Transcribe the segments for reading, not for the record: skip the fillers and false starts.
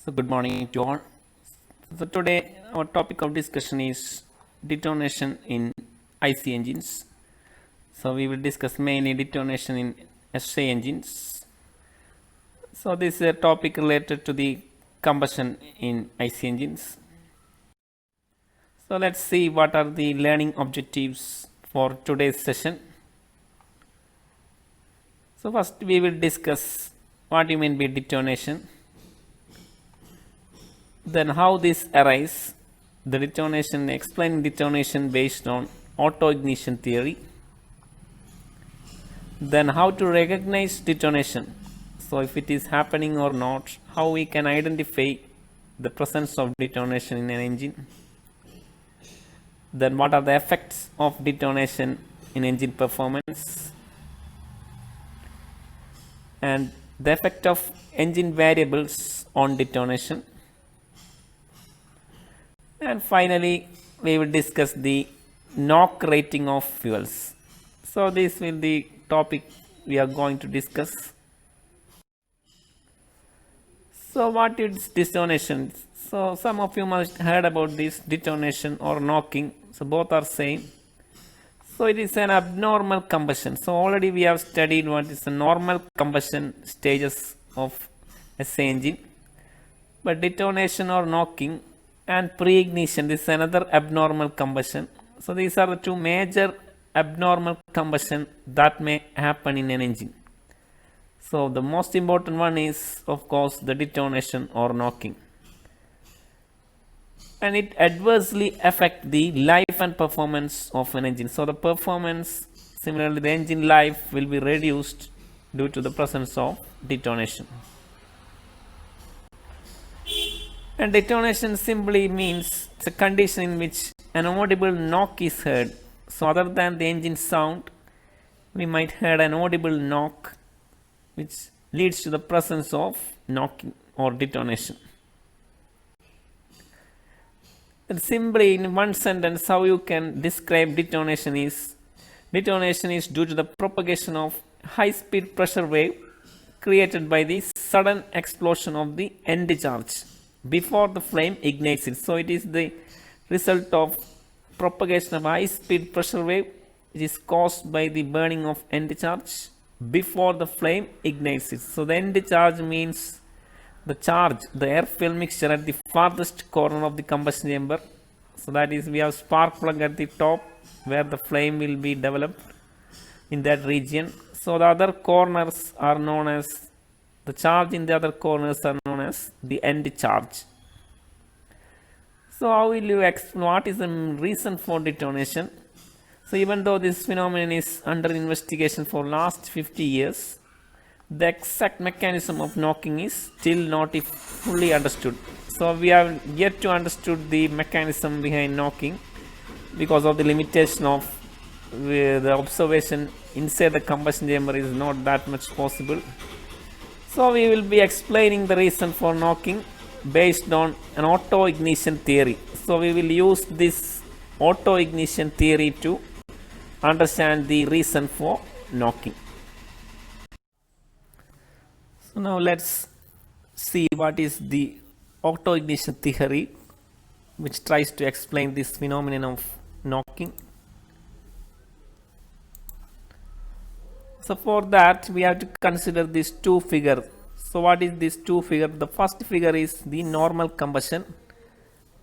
So good morning to all. So today our topic of discussion is detonation in IC engines. So we will discuss mainly detonation in SA engines. So this is a topic related to the combustion in IC engines. So let's see what are the learning objectives for today's session. So first we will discuss what you mean by detonation. Then how this arises, the detonation, explain detonation based on auto ignition theory. Then how to recognize detonation. So if it is happening or not, how we can identify the presence of detonation in an engine. Then what are the effects of detonation in engine performance. And the effect of engine variables on detonation. And finally, we will discuss the knock rating of fuels. So this will be the topic we are going to discuss. So what is detonation? So some of you must heard about this detonation or knocking. So both are same. So it is an abnormal combustion. So already we have studied what is the normal combustion stages of SA engine. But detonation or knocking and pre-ignition, this is another abnormal combustion. So these are the two major abnormal combustion that may happen in an engine. So the most important one is of course the detonation or knocking. And it adversely affect the life and performance of an engine. So the performance, similarly the engine life will be reduced due to the presence of detonation. And detonation simply means it's a condition in which an audible knock is heard. So other than the engine sound, we might hear an audible knock which leads to the presence of knocking or detonation. And simply in one sentence how you can describe detonation is due to the propagation of high speed pressure wave created by the sudden explosion of the end charge before the flame ignites it. So it is the result of propagation of high speed pressure wave which is caused by the burning of end charge before the flame ignites it. So the end charge means the charge, the air fuel mixture at the farthest corner of the combustion chamber. So that is, we have spark plug at the top where the flame will be developed in that region. So the other corners are known as, the charge in the other corners are known as the end charge. So how will you explain what is the reason for detonation? So even though this phenomenon is under investigation for last 50 years, the exact mechanism of knocking is still not fully understood. So we have yet to understood the mechanism behind knocking because of the limitation of the observation inside the combustion chamber is not that much possible. So we will be explaining the reason for knocking based on an auto ignition theory. So we will use this auto ignition theory to understand the reason for knocking. So now let's see what is the auto ignition theory which tries to explain this phenomenon of knocking. So for that we have to consider these two figures. So what is this two figure? The first figure is the normal combustion,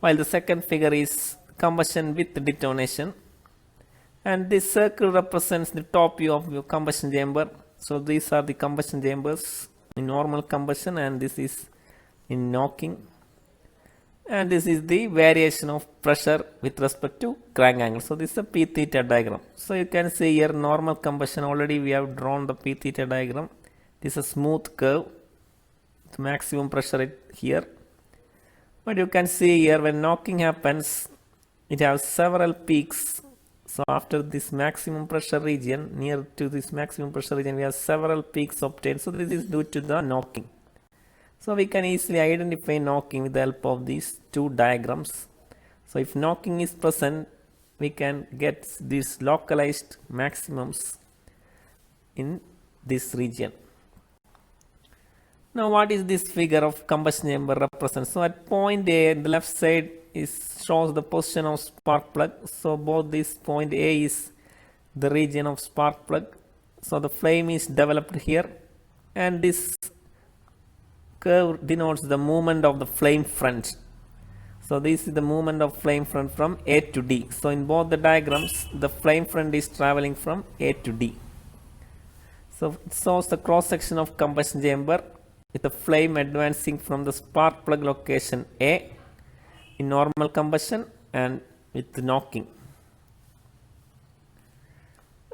while the second figure is combustion with detonation. And this circle represents the top view of your combustion chamber. So these are the combustion chambers in normal combustion, and this is in knocking. And this is the variation of pressure with respect to crank angle. So this is a P theta diagram. So you can see here normal combustion, already we have drawn the P theta diagram. This is a smooth curve with maximum pressure here. But you can see here when knocking happens, it has several peaks. So after this maximum pressure region, near to this maximum pressure region, we have several peaks obtained. So this is due to the knocking. So we can easily identify knocking with the help of these two diagrams. So if knocking is present, we can get these localized maximums in this region. Now what is this figure of combustion chamber represents? So at point A, the left side shows the position of spark plug. So both this point A is the region of spark plug. So the flame is developed here, and this curve denotes the movement of the flame front. So this is the movement of flame front from A to D. So in both the diagrams, the flame front is traveling from A to D. So it shows the cross section of combustion chamber with the flame advancing from the spark plug location A in normal combustion and with knocking.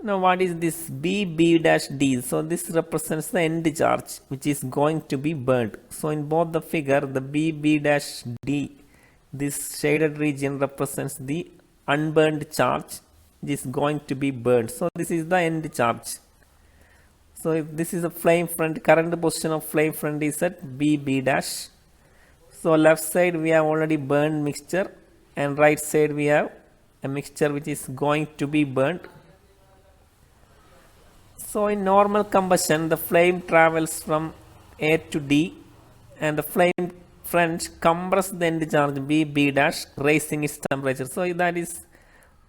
Now what is this B-B-D? So this represents the end charge which is going to be burned. So in both the figure, the B-B-D, this shaded region represents the unburned charge which is going to be burned. So this is the end charge. So if this is a flame front, current position of flame front is at B-B-. So left side we have already burned mixture, and right side we have a mixture which is going to be burnt. So in normal combustion, the flame travels from A to D, and the flame front compresses the end charge B-B', raising its temperature. So that is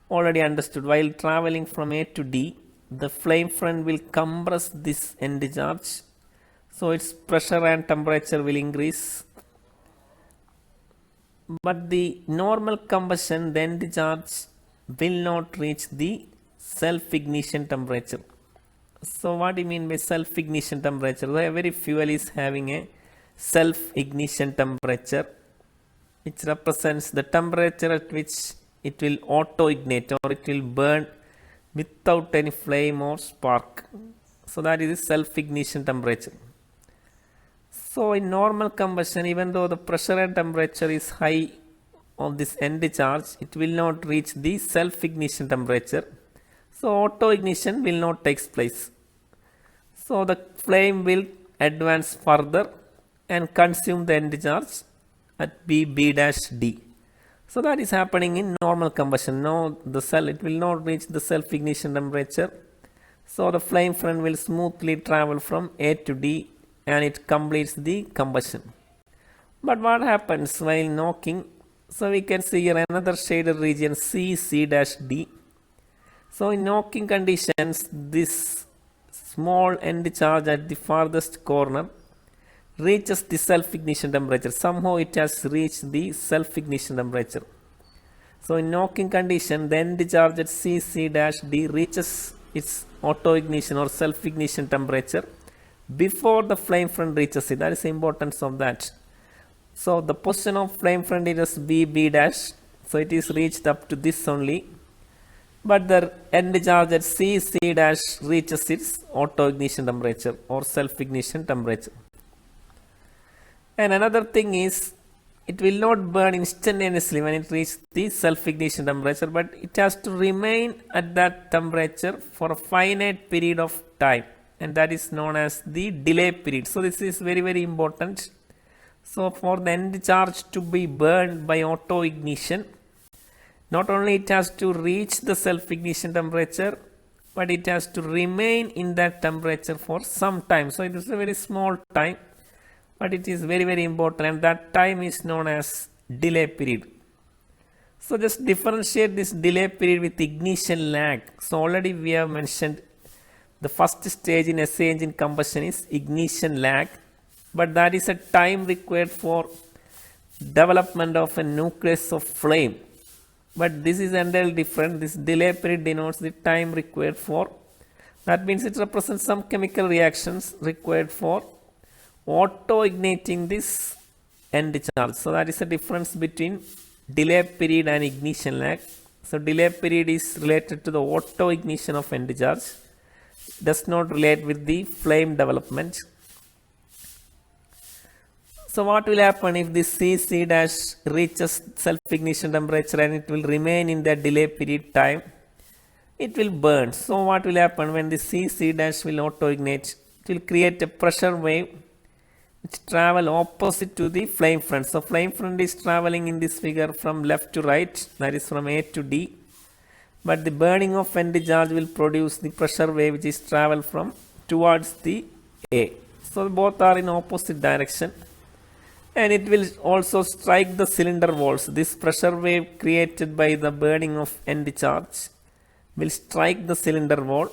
already understood. While traveling from A to D, the flame front will compress this end charge. So its pressure and temperature will increase. But the normal combustion, the end charge will not reach the self-ignition temperature. So what do you mean by self-ignition temperature? So every fuel is having a self-ignition temperature, which represents the temperature at which it will auto-ignite, or it will burn without any flame or spark. So that is the self-ignition temperature. So in normal combustion, even though the pressure and temperature is high on this end charge, it will not reach the self-ignition temperature. So auto-ignition will not take place. So the flame will advance further and consume the end charge at B-B'-D. So that is happening in normal combustion. Now the cell, it will not reach the self-ignition temperature. So the flame front will smoothly travel from A to D, and it completes the combustion. But what happens while knocking? So we can see here another shaded region C-C'-D. So in knocking conditions, this small end charge at the farthest corner reaches the self-ignition temperature. Somehow it has reached the self-ignition temperature. So in knocking condition, the end charge at C-C'-D reaches its auto-ignition or self-ignition temperature before the flame front reaches it. That is the importance of that. So the position of flame front is B-B'. So it is reached up to this only. But the end charge at C-C' reaches its auto-ignition temperature or self-ignition temperature. And another thing is, it will not burn instantaneously when it reaches the self-ignition temperature, but it has to remain at that temperature for a finite period of time, and that is known as the delay period. So this is very, very important. So for the end charge to be burned by auto-ignition, not only it has to reach the self-ignition temperature, but it has to remain in that temperature for some time. So it is a very small time, but it is very, very important, and that time is known as delay period. So just differentiate this delay period with ignition lag. So already we have mentioned the first stage in SI engine combustion is ignition lag, but that is a time required for development of a nucleus of flame. But this is entirely different. This delay period denotes the time required for, that means it represents some chemical reactions required for auto-igniting this end charge. So that is the difference between delay period and ignition lag. So delay period is related to the auto-ignition of end charge, does not relate with the flame development. So what will happen if this C-C' reaches self-ignition temperature and it will remain in that delay period time? It will burn. So what will happen when the C-C' will auto-ignite? It will create a pressure wave which travel opposite to the flame front. So flame front is traveling in this figure from left to right, that is from A to D. But the burning of end charge will produce the pressure wave which is travel from towards the A. So both are in opposite direction, and it will also strike the cylinder walls. This pressure wave created by the burning of end charge will strike the cylinder wall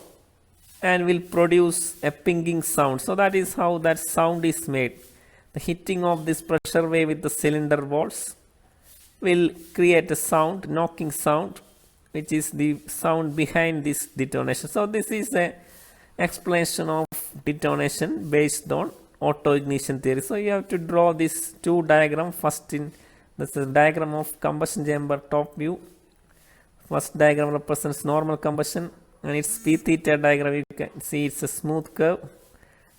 and will produce a pinging sound. So that is how that sound is made. The hitting of this pressure wave with the cylinder walls will create a sound, knocking sound, which is the sound behind this detonation. So this is a explanation of detonation based on auto ignition theory. So you have to draw this two diagram. First, in this is diagram of combustion chamber top view. First diagram represents normal combustion, and its p theta diagram you can see it's a smooth curve.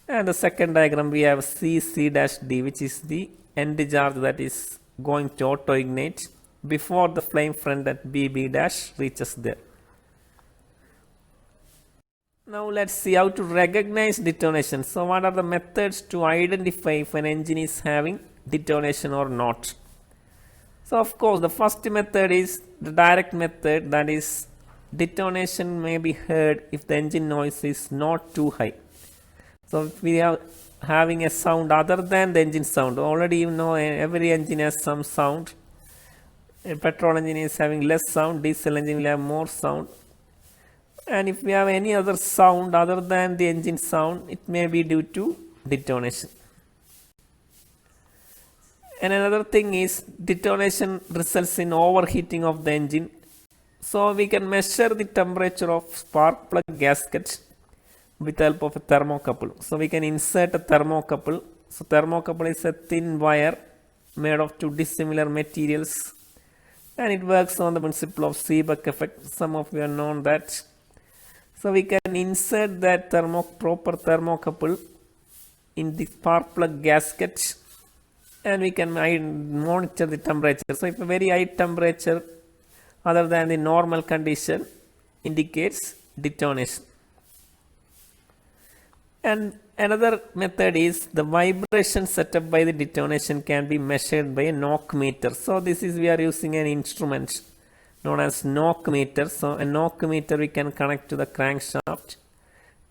And the second diagram we have C'(D), which is the end charge that is going to auto ignite before the flame front at BB' reaches there. Now let's see how to recognize detonation. So what are the methods to identify if an engine is having detonation or not? So of course the first method is the direct method, that is detonation may be heard if the engine noise is not too high. So if we are having a sound other than the engine sound, already you know every engine has some sound. A petrol engine is having less sound, diesel engine will have more sound. And if we have any other sound other than the engine sound, it may be due to detonation. And another thing is detonation results in overheating of the engine. So we can measure the temperature of spark plug gasket with the help of a thermocouple. So we can insert a thermocouple. So thermocouple is a thin wire made of two dissimilar materials, and it works on the principle of Seebeck effect. Some of you have known that. So we can insert that proper thermocouple in the spark plug gasket, and we can monitor the temperature. So if a very high temperature other than the normal condition indicates detonation. And another method is the vibration set up by the detonation can be measured by a knock meter. So this is, we are using an instrument known as knock meter. So a knock meter we can connect to the crankshaft,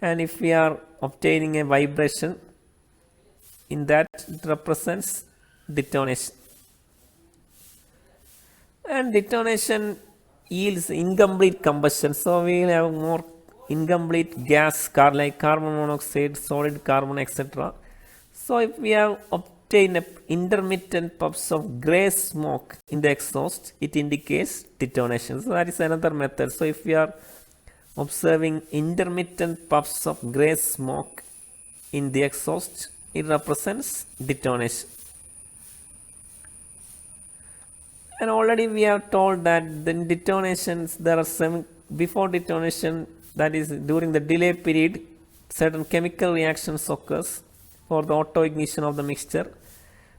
and if we are obtaining a vibration in that, it represents detonation. And detonation yields incomplete combustion. So we will have more incomplete gas like carbon monoxide, solid carbon, etc. So if we have obtained intermittent puffs of grey smoke in the exhaust, it indicates detonation. So that is another method. So if we are observing intermittent puffs of grey smoke in the exhaust, it represents detonation. And already we have told that the detonations, there are some before detonation, that is during the delay period, certain chemical reactions occurs for the auto ignition of the mixture.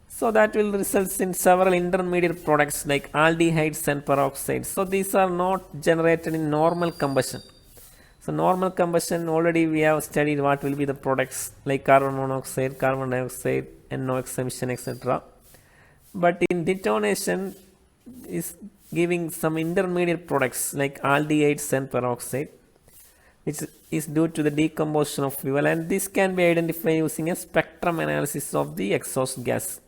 So that will result in several intermediate products like aldehydes and peroxides. So these are not generated in normal combustion. So normal combustion, already we have studied what will be the products like carbon monoxide, carbon dioxide, NOx emission, etc. But in detonation is giving some intermediate products like aldehydes and peroxide, which is due to the decomposition of fuel, and this can be identified using a spectrum analysis of the exhaust gas.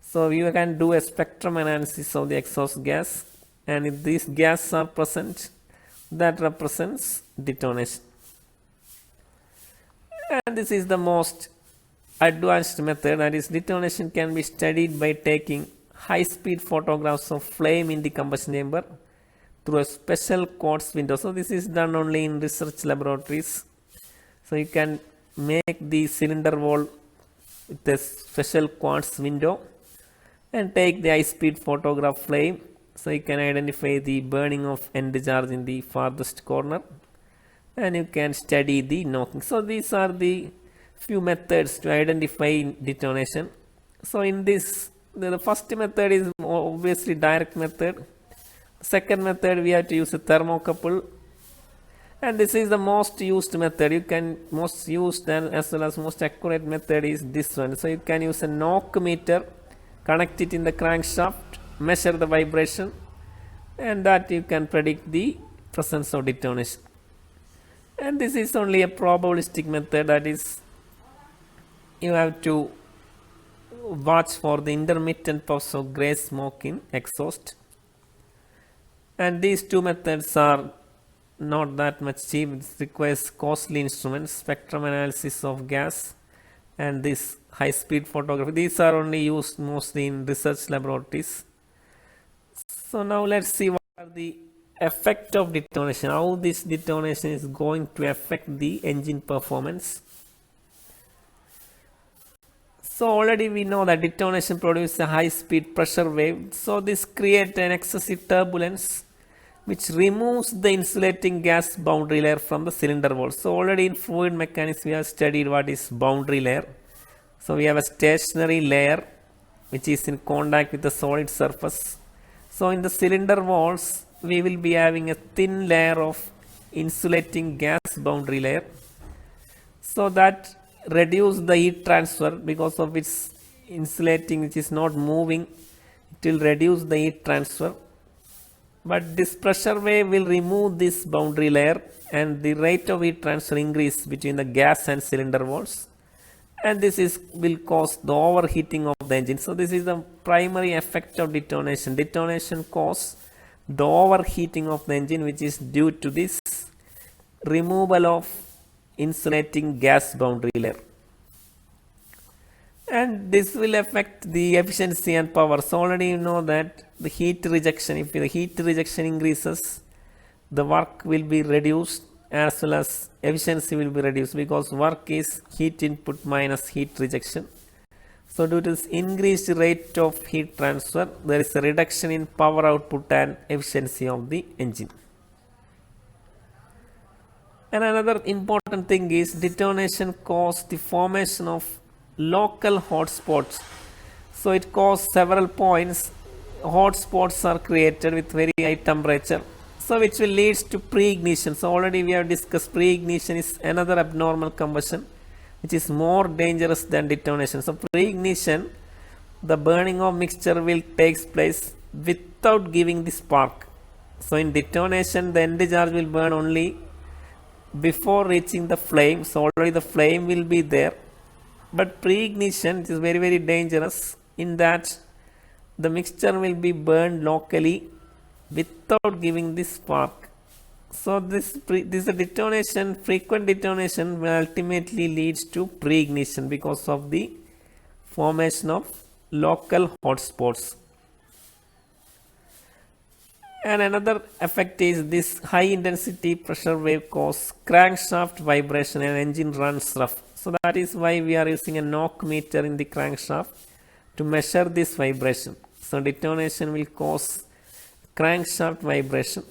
So you can do a spectrum analysis of the exhaust gas, and if these gases are present, that represents detonation. And this is the most advanced method, that is detonation can be studied by taking high-speed photographs of flame in the combustion chamber through a special quartz window. So this is done only in research laboratories. So you can make the cylinder wall with a special quartz window and take the high-speed photograph flame. So you can identify the burning of end charge in the farthest corner, and you can study the knocking. So these are the few methods to identify detonation. So in this, the first method is obviously direct method. Second method, we have to use a thermocouple, and this is the most used method. You can most used and as well as most accurate method is this one. So you can use a knock meter, connect it in the crankshaft, measure the vibration, and that you can predict the presence of detonation. And this is only a probabilistic method, that is you have to watch for the intermittent puffs of grey smoke in exhaust. And these two methods are not that much cheap. It requires costly instruments, spectrum analysis of gas, and this high speed photography. These are only used mostly in research laboratories. So now let's see what are the effect of detonation, how this detonation is going to affect the engine performance. So already we know that detonation produces a high speed pressure wave. So this creates an excessive turbulence which removes the insulating gas boundary layer from the cylinder wall. So already in fluid mechanics we have studied what is boundary layer. So we have a stationary layer which is in contact with the solid surface. So in the cylinder walls we will be having a thin layer of insulating gas boundary layer. So that reduce the heat transfer because of its insulating which is not moving. It will reduce the heat transfer. But this pressure wave will remove this boundary layer and the rate of heat transfer increase between the gas and cylinder walls. And this will cause the overheating of the engine. So this is the primary effect of detonation. Detonation causes the overheating of the engine which is due to this removal of insulating gas boundary layer. And this will affect the efficiency and power. So already you know that the heat rejection, if the heat rejection increases, the work will be reduced as well as efficiency will be reduced because work is heat input minus heat rejection. So due to this increased rate of heat transfer, there is a reduction in power output and efficiency of the engine. And another important thing is detonation causes the formation of local hotspots. So it causes several points. Hotspots are created with very high temperature. So which will lead to pre-ignition. So already we have discussed pre-ignition is another abnormal combustion which is more dangerous than detonation. So pre-ignition, the burning of mixture will take place without giving the spark. So in detonation, the end charge will burn only before reaching the flame. So already the flame will be there. But pre-ignition is very, very dangerous in that the mixture will be burned locally without giving the spark. So this detonation, frequent detonation will ultimately leads to pre-ignition because of the formation of local hotspots. And another effect is this high intensity pressure wave cause crankshaft vibration and engine runs rough. So that is why we are using a knock meter in the crankshaft to measure this vibration. So detonation will cause crankshaft vibration.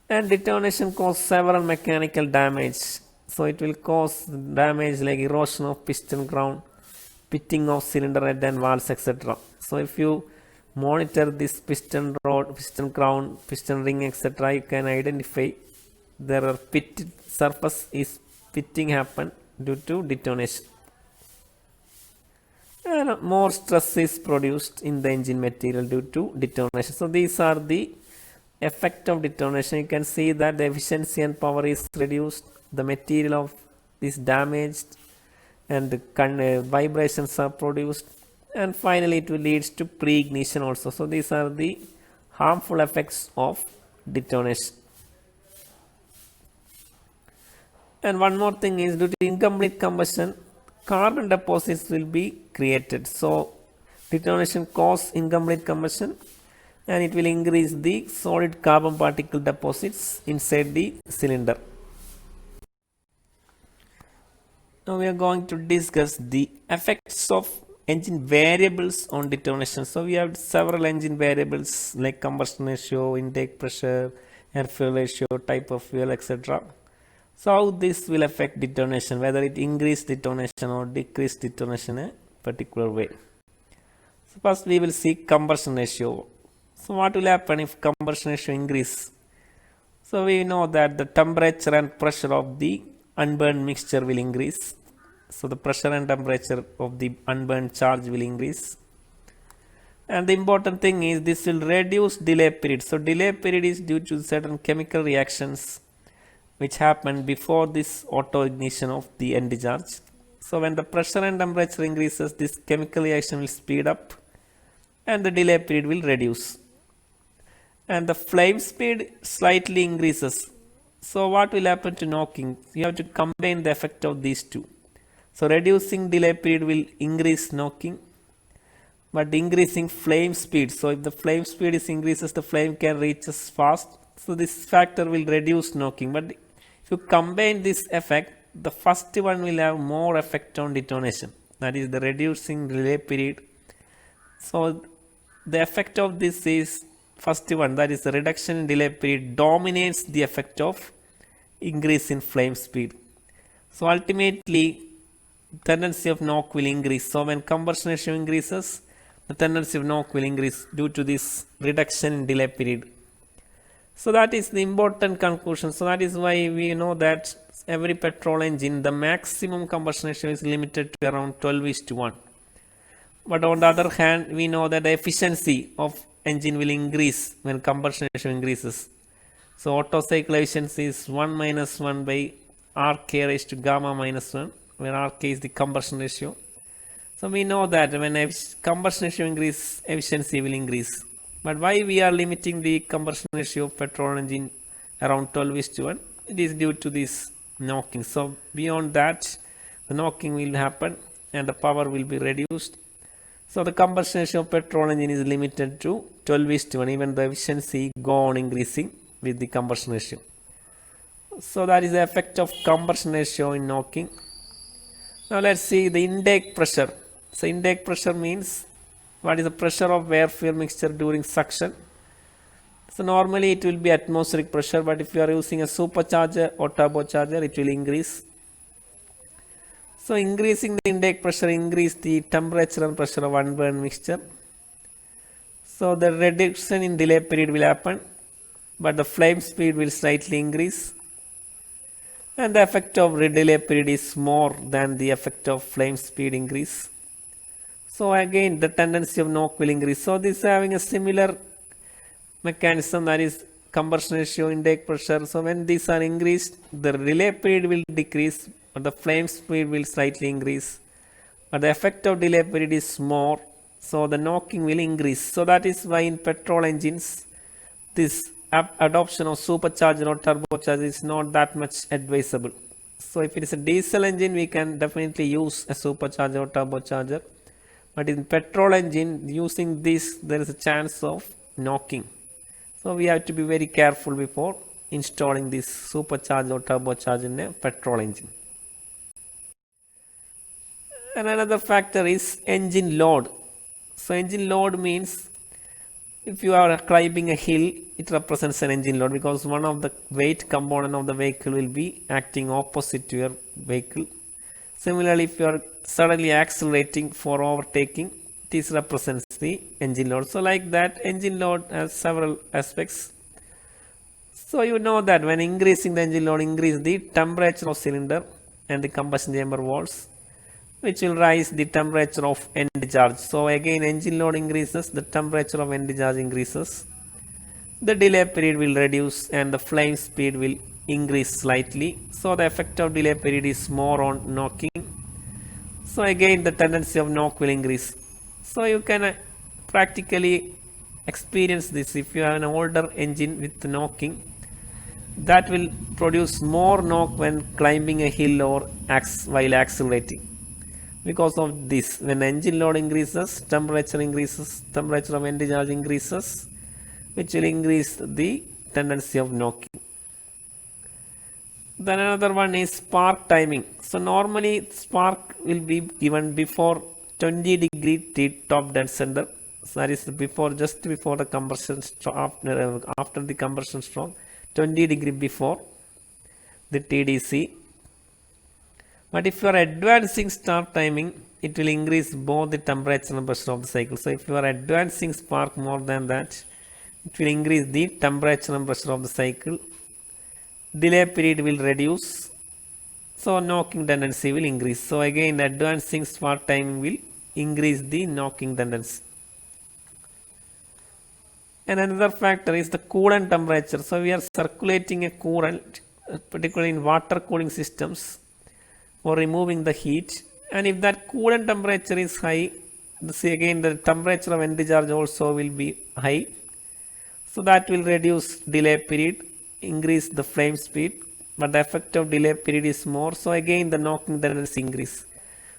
And detonation causes several mechanical damage. So it will cause damage like erosion of piston crown, pitting of cylinder head and valves, etc. So if you monitor this piston rod, piston crown, piston ring, etc., you can identify there are pitted surface is pitting happen due to detonation. And more stress is produced in the engine material due to detonation. So these are the effect of detonation. You can see that the efficiency and power is reduced, the material of is damaged, and the vibrations are produced, and finally it will lead to pre-ignition also. So these are the harmful effects of detonation. And one more thing is, due to incomplete combustion, carbon deposits will be created. So detonation causes incomplete combustion and it will increase the solid carbon particle deposits inside the cylinder. Now we are going to discuss the effects of engine variables on detonation. So we have several engine variables like combustion ratio, intake pressure, air fuel ratio, type of fuel, etc. So how this will affect detonation, whether it increase detonation or decrease detonation in a particular way. So first we will see combustion ratio. So what will happen if combustion ratio increase? So we know that the temperature and pressure of the unburned mixture will increase. So the pressure and temperature of the unburned charge will increase. And the important thing is this will reduce delay period. So delay period is due to certain chemical reactions which happened before this auto ignition of the end charge. So when the pressure and temperature increases, this chemical reaction will speed up and the delay period will reduce. And the flame speed slightly increases. So what will happen to knocking? You have to combine the effect of these two. So reducing delay period will increase knocking, but increasing flame speed. So if the flame speed is increases, the flame can reach us fast. So this factor will reduce knocking. But if you combine this effect, the first one will have more effect on detonation. That is the reducing delay period. So the effect of this is first one, that is the reduction in delay period dominates the effect of increase in flame speed. So ultimately tendency of knock will increase. So when combustion ratio increases, the tendency of knock will increase due to this reduction in delay period. So that is the important conclusion. So that is why we know that every petrol engine, the maximum combustion ratio is limited to around 12:1. But on the other hand, we know that the efficiency of engine will increase when combustion ratio increases. So Otto cycle efficiency is 1 minus 1 by Rk raised to gamma minus 1, where Rk is the combustion ratio. So we know that when combustion ratio increase, efficiency will increase. But why we are limiting the combustion ratio of petrol engine around 12:1? It is due to this knocking. So beyond that, the knocking will happen and the power will be reduced. So the combustion ratio of petrol engine is limited to 12:1, even the efficiency go on increasing with the combustion ratio. So that is the effect of combustion ratio in knocking. Now let's see the intake pressure. So intake pressure means what is the pressure of air fuel mixture during suction. So normally it will be atmospheric pressure, but if you are using a supercharger or turbocharger, it will increase. So increasing the intake pressure increase the temperature and pressure of unburned mixture. So the reduction in delay period will happen, but the flame speed will slightly increase. And the effect of delay period is more than the effect of flame speed increase. So again the tendency of knock will increase. So this is having a similar mechanism, that is combustion ratio, intake pressure. So when these are increased, the delay period will decrease, but the flame speed will slightly increase. But the effect of delay period is more, so the knocking will increase. So that is why in petrol engines, this adoption of supercharger or turbocharger is not that much advisable. So if it is a diesel engine, we can definitely use a supercharger or turbocharger. But in petrol engine, using this, there is a chance of knocking. So we have to be very careful before installing this supercharger or turbocharger in a petrol engine. And another factor is engine load. So engine load means if you are climbing a hill, it represents an engine load, because one of the weight component of the vehicle will be acting opposite to your vehicle. Similarly, if you are suddenly accelerating for overtaking, this represents the engine load. So like that, engine load has several aspects. So you know that when increasing the engine load, increase the temperature of cylinder and the combustion chamber walls, which will rise the temperature of end charge. So again engine load increases, the temperature of end charge increases, the delay period will reduce and the flame speed will increase slightly. So the effect of delay period is more on knocking. So again the tendency of knock will increase. So you can practically experience this. If you have an older engine with knocking, that will produce more knock when climbing a hill or while accelerating. Because of this, when engine load increases, temperature of end charge increases, which will increase the tendency of knocking. Then another one is spark timing. So normally spark will be given before 20° top dead center. So that is just before the combustion stroke, after the combustion stroke, 20° before the TDC. But if you are advancing start timing, it will increase both the temperature and pressure of the cycle. So if you are advancing spark more than that, it will increase the temperature and pressure of the cycle. Delay period will reduce. So knocking tendency will increase. So again, the advancing spark timing will increase the knocking tendency. And another factor is the coolant temperature. So we are circulating a coolant particularly in water cooling systems for removing the heat. And if that coolant temperature is high, this again the temperature of end charge also will be high. So that will reduce delay period, increase the flame speed, but the effect of delay period is more. So again the knocking tendency increase.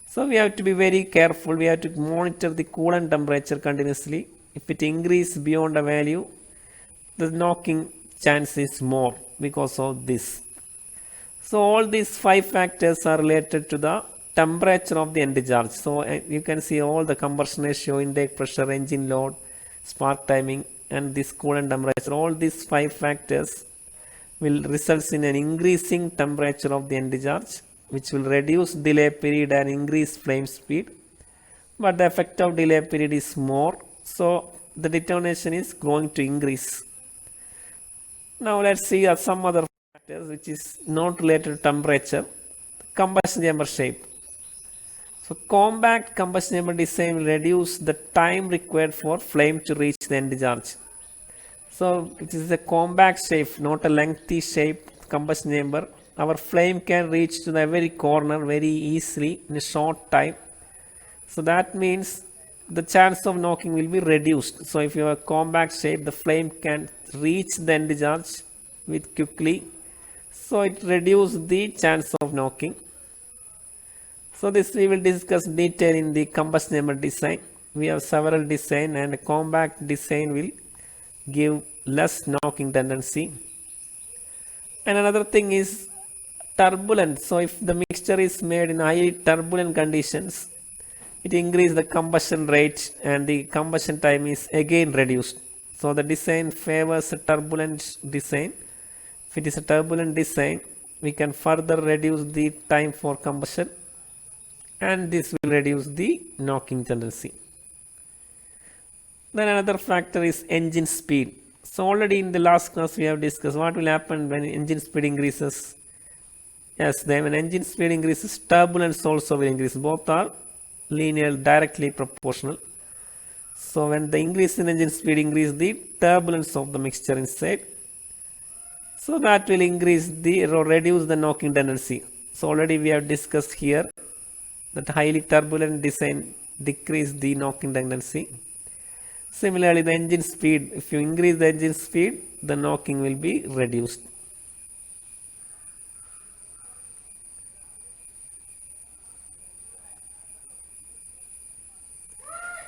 So we have to be very careful. We have to monitor the coolant temperature continuously. If it increases beyond a value, the knocking chance is more because of this. So all these 5 factors are related to the temperature of the end charge. So you can see all the combustion ratio, intake pressure, engine load, spark timing, and this coolant temperature. All these 5 factors will result in an increasing temperature of the end charge, which will reduce delay period and increase flame speed. But the effect of delay period is more, so the detonation is going to increase. Now let's see some other factors which is not related to temperature. Combustion chamber shape. So compact combustion chamber design will reduce the time required for flame to reach the end charge. So it is a compact shape, not a lengthy shape combustion chamber. Our flame can reach to the very corner very easily in a short time. So that means the chance of knocking will be reduced. So if you have a compact shape, the flame can reach the end charge with quickly. So it reduces the chance of knocking. So this we will discuss detail in the combustion chamber design. We have several design, and a compact design will give less knocking tendency. And another thing is turbulence. So if the mixture is made in highly turbulent conditions, it increases the combustion rate and the combustion time is again reduced. So the design favors a turbulent design. If it is a turbulent design, we can further reduce the time for combustion, and this will reduce the knocking tendency. Then another factor is engine speed. So already in the last class we have discussed what will happen when engine speed increases. Yes, then when engine speed increases, turbulence also will increase. Both are linear, directly proportional. So when the increase in engine speed increase the turbulence of the mixture inside, so that will increase the or reduce the knocking tendency. So already we have discussed here that highly turbulent design decrease the knocking tendency. Similarly, the engine speed, if you increase the engine speed, the knocking will be reduced.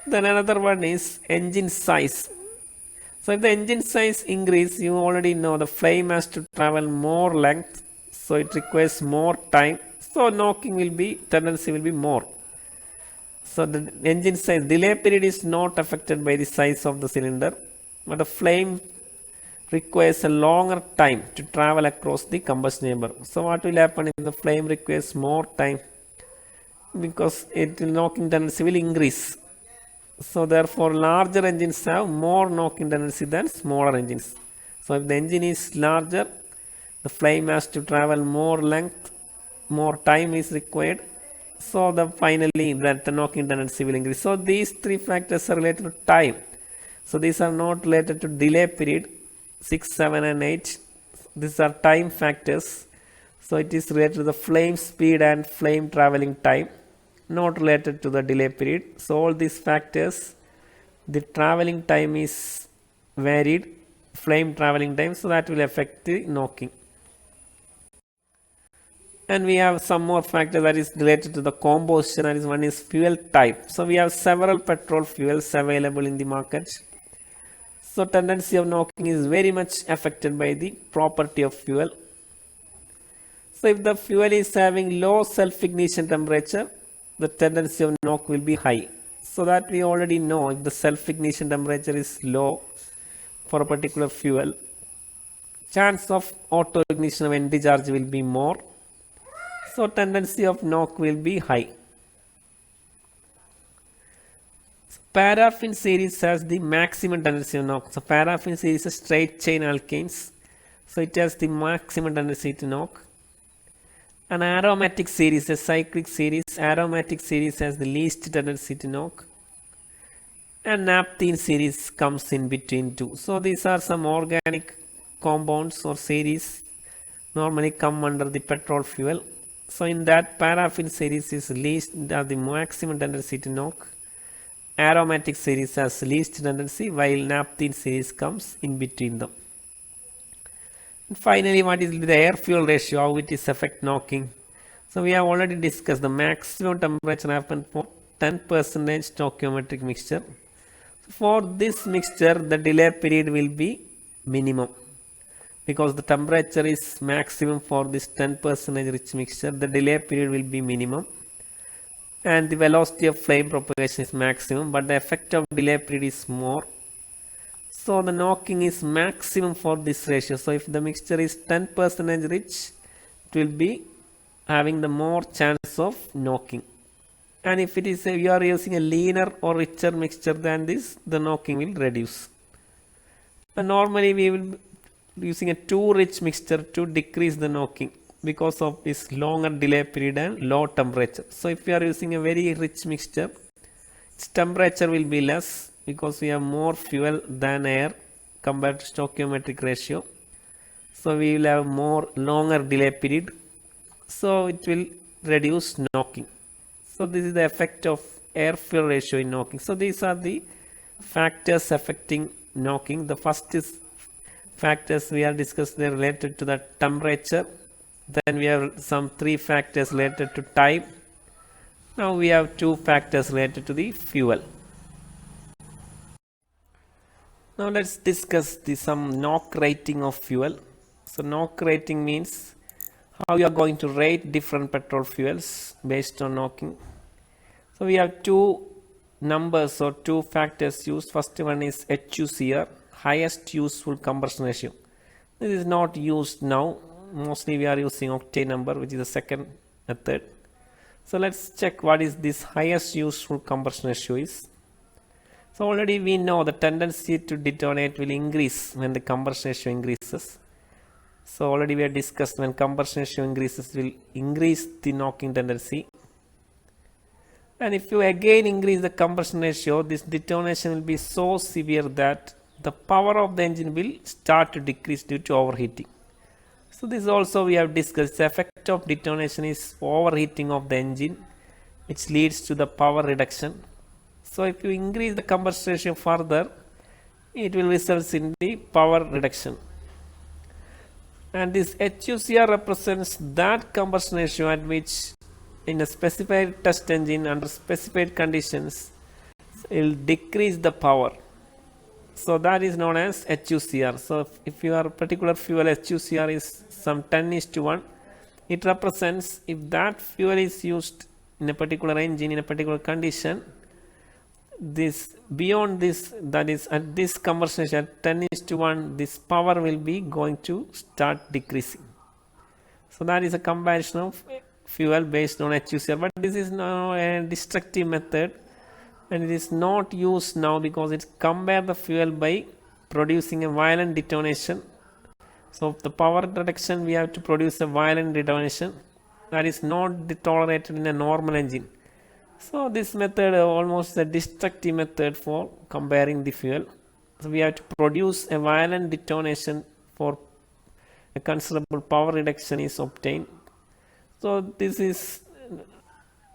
Then another one is engine size. So if the engine size increase, you already know the flame has to travel more length, so it requires more time. So knocking will be, tendency will be more. So the engine size, delay period is not affected by the size of the cylinder, but the flame requires a longer time to travel across the combustion chamber. So what will happen if the flame requires more time? Because knocking tendency will increase. So therefore larger engines have more knocking tendency than smaller engines. So if the engine is larger, the flame has to travel more length, more time is required. So finally that the knocking tendency will increase. So these 3 factors are related to time. So these are not related to delay period. 6, 7 and 8. These are time factors. So it is related to the flame speed and flame traveling time, not related to the delay period. So all these factors, the traveling time is varied, flame traveling time, so that will affect the knocking. And we have some more factors that is related to the composition, that is one is fuel type. So we have several petrol fuels available in the market. So tendency of knocking is very much affected by the property of fuel. So if the fuel is having low self-ignition temperature, the tendency of knock will be high. So that we already know, if the self-ignition temperature is low for a particular fuel, chance of auto ignition of end charge will be more. So tendency of knock will be high. So paraffin series has the maximum tendency of knock. So paraffin series is straight chain alkanes. So it has the maximum tendency to knock. An aromatic series, a cyclic series, aromatic series has the least tendency to knock. And naphthene series comes in between two. So these are some organic compounds or series normally come under the petrol fuel. So in that, paraffin series is least has the maximum tendency to knock. Aromatic series has least tendency, while naphthalene series comes in between them. And finally, what is the air fuel ratio, how it is affect knocking? So we have already discussed the maximum temperature happen for 10% stoichiometric mixture. For this mixture, the delay period will be minimum because the temperature is maximum for this 10% rich mixture. The delay period will be minimum and the velocity of flame propagation is maximum, but the effect of delay period is more. So the knocking is maximum for this ratio. So if the mixture is 10% rich, it will be having the more chance of knocking. And if it is you are using a leaner or richer mixture than this, the knocking will reduce. And normally we will be using a too rich mixture to decrease the knocking because of this longer delay period and low temperature. So if you are using a very rich mixture, its temperature will be less because we have more fuel than air compared to stoichiometric ratio. So we will have more longer delay period. So it will reduce knocking. So this is the effect of air fuel ratio in knocking. So these are the factors affecting knocking. The first is factors we are discussing related to the temperature. Then we have some 3 factors related to time. Now we have 2 factors related to the fuel. Now let's discuss some knock rating of fuel. So knock rating means how you are going to rate different petrol fuels based on knocking. So we have 2 numbers or 2 factors used. First one is HUCR, highest useful combustion ratio. This is not used now. Mostly we are using octane number, which is the second method. So let's check what is this highest useful combustion ratio is. So already we know the tendency to detonate will increase when the combustion ratio increases. So already we have discussed when combustion ratio increases will increase the knocking tendency. And if you again increase the combustion ratio, this detonation will be so severe that the power of the engine will start to decrease due to overheating. So this also we have discussed. The effect of detonation is overheating of the engine, which leads to the power reduction. So if you increase the combustion ratio further, it will result in the power reduction. And this HUCR represents that combustion ratio at which in a specified test engine under specified conditions it will decrease the power. So that is known as HUCR. So if your particular fuel HUCR is some 10:1, it represents if that fuel is used in a particular engine in a particular condition, this beyond this, that is at this combustion ratio at 10:1, this power will be going to start decreasing. So that is a comparison of fuel based on HUCR, but this is now a destructive method and it is not used now because it compares the fuel by producing a violent detonation. So the power reduction we have to produce a violent detonation that is not tolerated in a normal engine. So this method almost a destructive method for comparing the fuel. So we have to produce a violent detonation for a considerable power reduction is obtained. So this is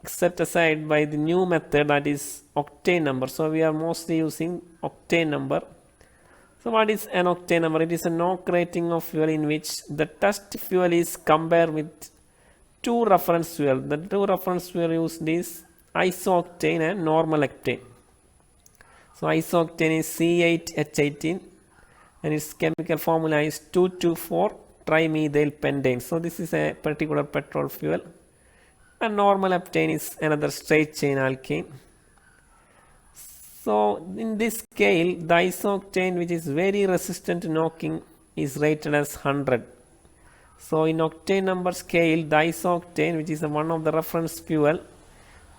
set aside by the new method, that is octane number. So we are mostly using octane number. So what is an octane number? It is a knock rating of fuel in which the test fuel is compared with 2 reference fuel. The 2 reference fuel used is isooctane and normal octane. So isooctane is C8H18 and its chemical formula is 2,2,4-trimethyl pentane. So this is a particular petrol fuel. And normal octane is another straight chain alkane. So in this scale, the isooctane, which is very resistant to knocking, is rated as 100. So in octane number scale, the isooctane, which is one of the reference fuel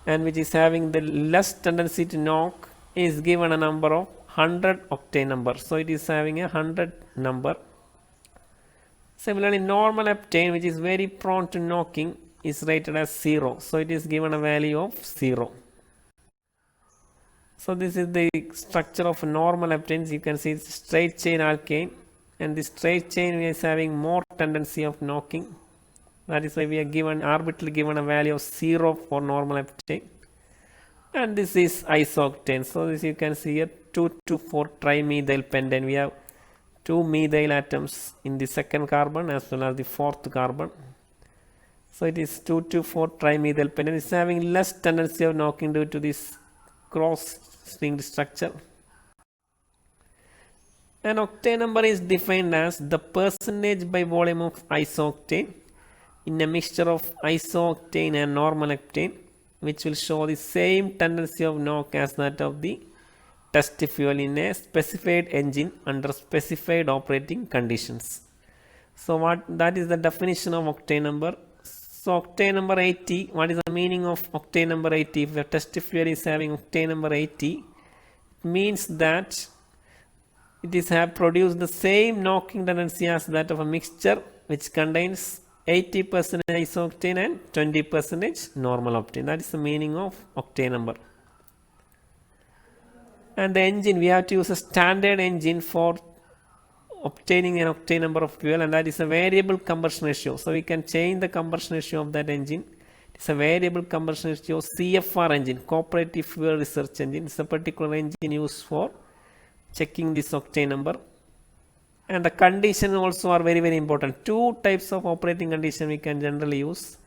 and which is having the less tendency to knock, is given a number of 100 octane number. So it is having a 100 number. Similarly, normal octane, which is very prone to knocking, is rated as 0. So it is given a value of 0. So this is the structure of normal octanes. You can see it's straight chain alkane and the straight chain is having more tendency of knocking. That is why we are given arbitrarily given a value of 0 for normal octane. And this is isooctane. So this you can see here 2,2,4 trimethyl pentane. We have 2 methyl atoms in the second carbon as well as the fourth carbon. So it is 2,2,4 trimethyl pentane. It's having less tendency of knocking due to this cross-linked structure. An octane number is defined as the percentage by volume of isooctane in a mixture of isooctane and normal octane, which will show the same tendency of knock as that of the test fuel in a specified engine under specified operating conditions. So that is the definition of octane number. So octane number 80, what is the meaning of octane number 80? If the test fuel is having octane number 80, it means that it is have produced the same knocking tendency as that of a mixture which contains 80% isooctane and 20% normal octane. That is the meaning of octane number. And the engine, we have to use a standard engine for obtaining an octane number of fuel, and that is a variable combustion ratio. So we can change the combustion ratio of that engine. It's a variable combustion ratio CFR engine, Cooperative Fuel Research Engine. It's a particular engine used for checking this octane number. And the conditions also are very, very important. Two types of operating condition we can generally use.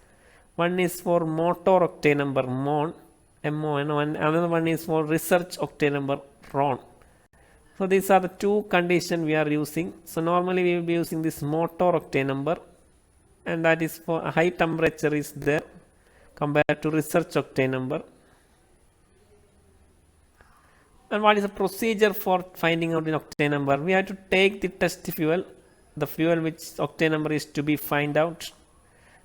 One is for motor octane number, MON, MON, and another one is for research octane number, RON. So these are the two conditions we are using. So normally we will be using this motor octane number, and that is for a high temperature is there compared to research octane number. And what is the procedure for finding out the octane number? We have to take the test fuel, the fuel which octane number is to be find out,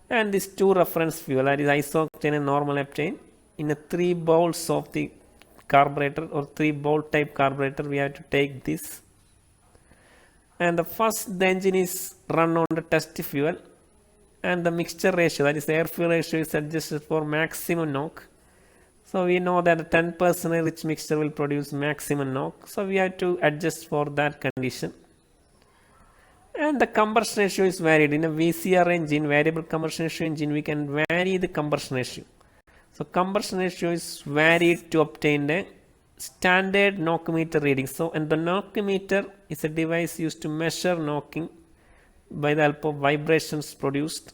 and these two reference fuel, that is isooctane and normal octane, in a 3 bowls of the carburetor or 3 bowl type carburetor. We have to take this, and the engine is run on the test fuel, and the mixture ratio, that is the air fuel ratio, is adjusted for maximum knock. So we know that 10% rich mixture will produce maximum knock. So we have to adjust for that condition. And the combustion ratio is varied. In a VCR engine, variable combustion ratio engine, we can vary the combustion ratio. So combustion ratio is varied to obtain a standard knock meter reading. So, and the knock meter is a device used to measure knocking by the help of vibrations produced.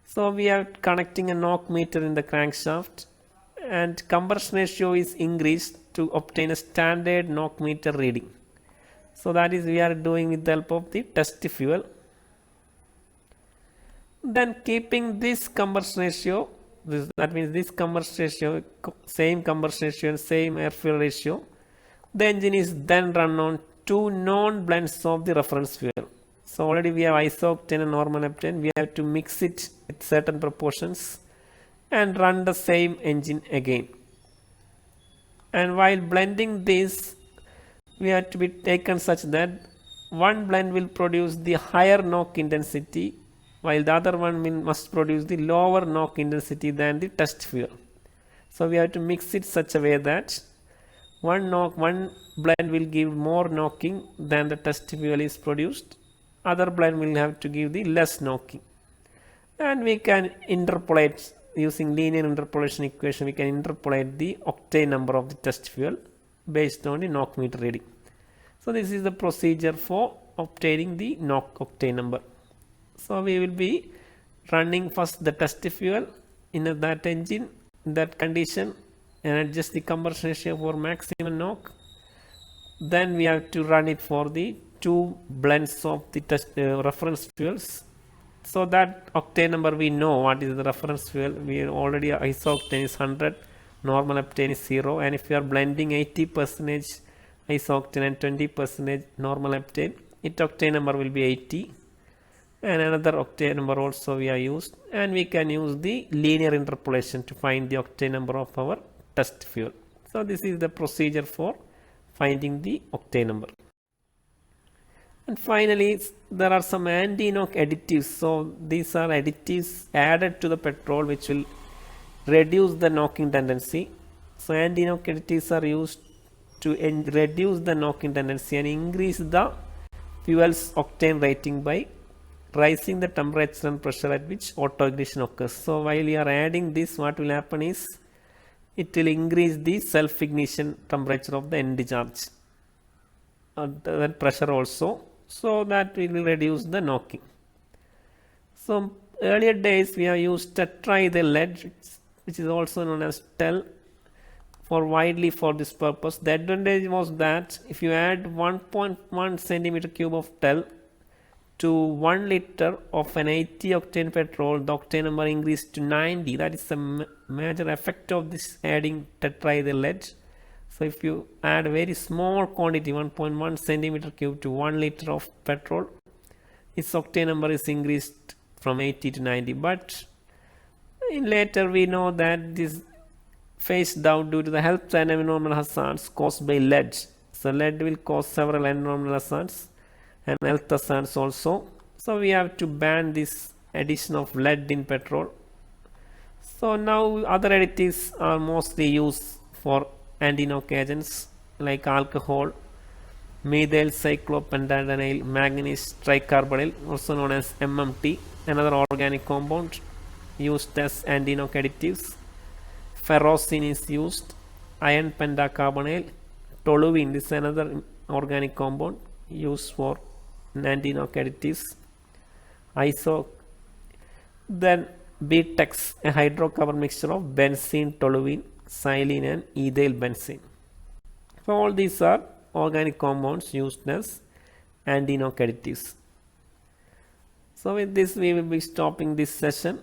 So we are connecting a knock meter in the crankshaft, and combustion ratio is increased to obtain a standard knock meter reading. So that is we are doing with the help of the test fuel. Then keeping this combustion ratio, that means this combustion ratio, same combustion ratio and same air fuel ratio, the engine is then run on 2 non-blends of the reference fuel. So already we have isooctane and normal octane. We have to mix it with certain proportions and run the same engine again. And while blending this, we have to be taken such that one blend will produce the higher knock intensity, while the other one must produce the lower knock intensity than the test fuel. So we have to mix it such a way that one blend will give more knocking than the test fuel is produced. Other blend will have to give the less knocking. And we can interpolate using linear interpolation equation. We can interpolate the octane number of the test fuel based on the knock meter reading. So this is the procedure for obtaining the knock octane number. So we will be running first the test fuel in that engine, in that condition, and adjust the combustion ratio for maximum knock. Then we have to run it for the 2 blends of the reference fuels. So that octane number, we know what is the reference fuel. We already isooctane is 100, normal octane is 0, and if you are blending 80% isooctane and 20% normal octane, its octane number will be 80. And another octane number also we are used, and we can use the linear interpolation to find the octane number of our test fuel. So this is the procedure for finding the octane number. And finally, there are some anti-knock additives. So these are additives added to the petrol which will reduce the knocking tendency. So anti-knock additives are used to reduce the knocking tendency and increase the fuel's octane rating by rising the temperature and pressure at which autoignition occurs. So while you are adding this, what will happen is it will increase the self-ignition temperature of the end charge and that pressure also, so that will reduce the knocking. So earlier days we have used tetraethyl lead, which is also known as TEL, for widely for this purpose. The advantage was that if you add 1.1 centimeter cube of TEL to 1 liter of an 80 octane petrol, the octane number increased to 90. That is the major effect of this adding tetraethyl lead. So if you add a very small quantity, 1.1 centimeter cube to 1 liter of petrol, its octane number is increased from 80 to 90. But in later we know that this phased out due to the health and environmental hazards caused by lead. So lead will cause several environmental hazards and health hazards also. So we have to ban this addition of lead in petrol. So now other additives are mostly used for anti-knock agents like alcohol, methyl cyclopentadienyl manganese tricarbonyl, also known as MMT, another organic compound used as anti-knock additives. Ferrocene is used, iron pentacarbonyl, toluene, this is another organic compound used for anti-knock additives. Then BTEX, a hydrocarbon mixture of benzene, toluene, xylene and ethyl benzene. So all these are organic compounds used as anti-knock additives. So with this we will be stopping this session.